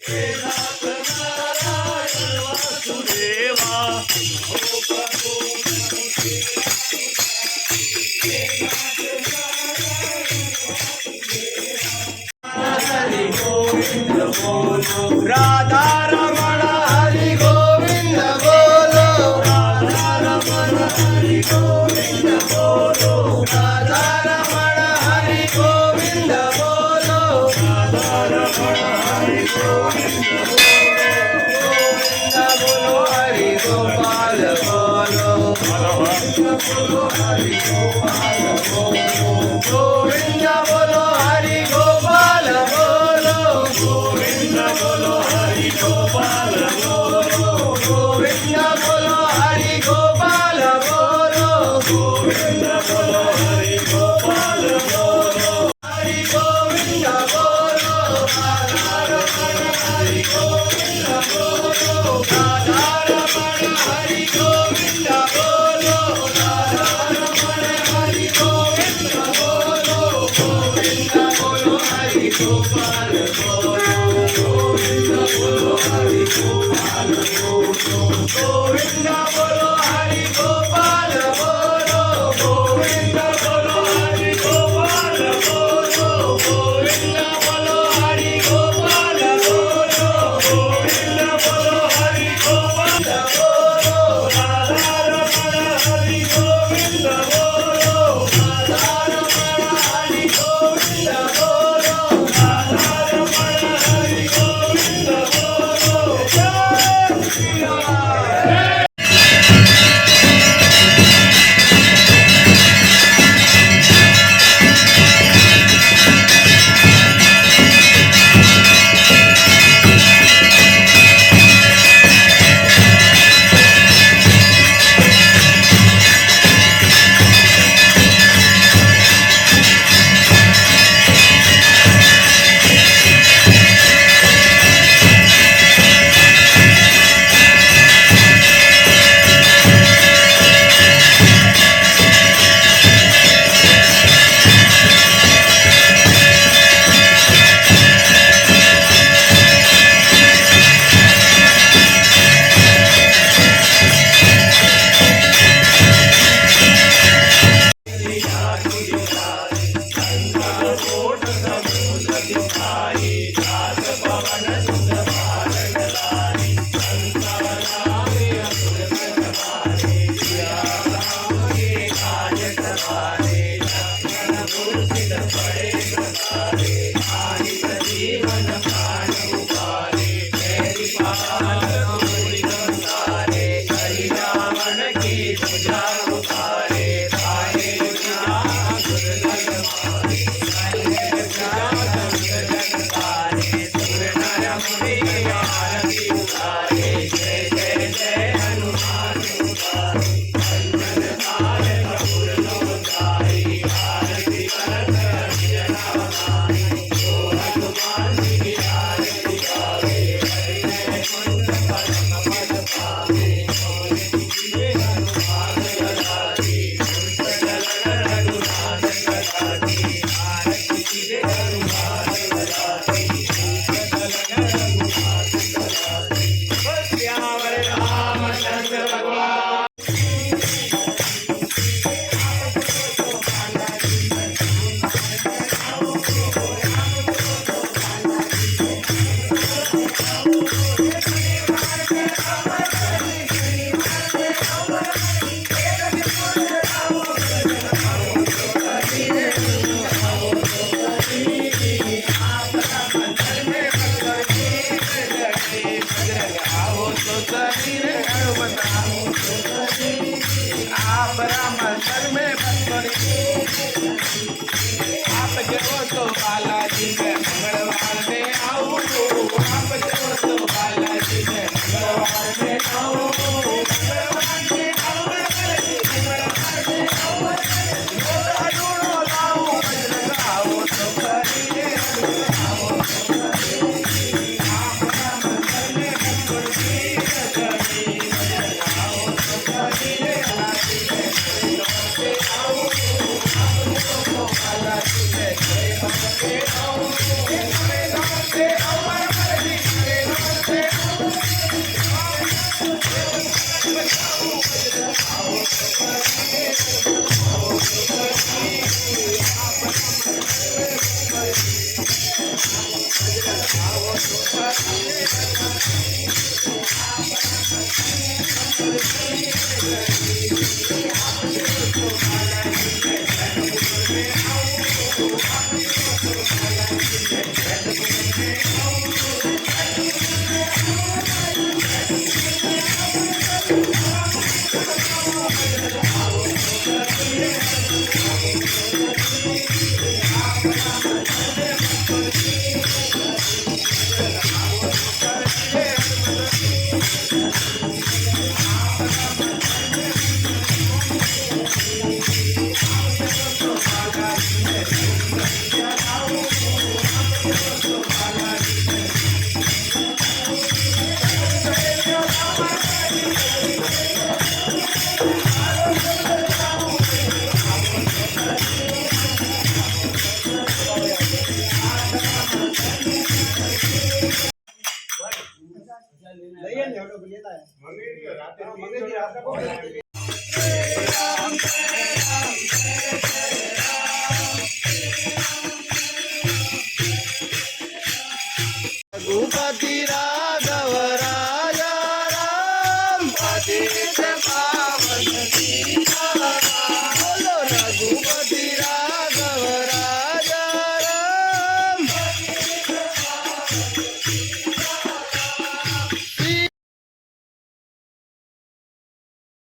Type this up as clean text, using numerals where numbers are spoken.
राधा रमण हरि गोविंद बोलो, राधा रमण हरि गोविंद बोलो, राधा रमण हरि गोविंद बोलो, राधा रमण हरि गोविंद बोलो, हरि गोपाल बोलो, बोलो हरि गोपाल बोलो, गोविंद बोलो हरि गोपाल बोलो, गोविंद बोलो हरि गोपाल बोलो, गोविंद बोलो हरि गोपाल बोलो, गोविंद बोलो हरि गोपाल बोलो, हरि गोविंद बोलो, राधा रमण हरि गोविंद बोलो, राधा रमण हरि गोविंद बोलो, राधा रमण हरि गोविंद बोलो, गोविंद बोलो हरि गोपाल बोलो, गोविंद बोलो हरि गोपाल बोलो, गोविंद बोलो हरि गोपाल बोलो, गोविंद बोलो हरि गोपाल बोलो, गोविंद बोलो हरि गोपाल बोलो, गोविंद बोलो हरि गोपाल बोलो, राधा रमण हरि गोविंद बोलो, राधा रमण हरि गोविंद बोलो, राधा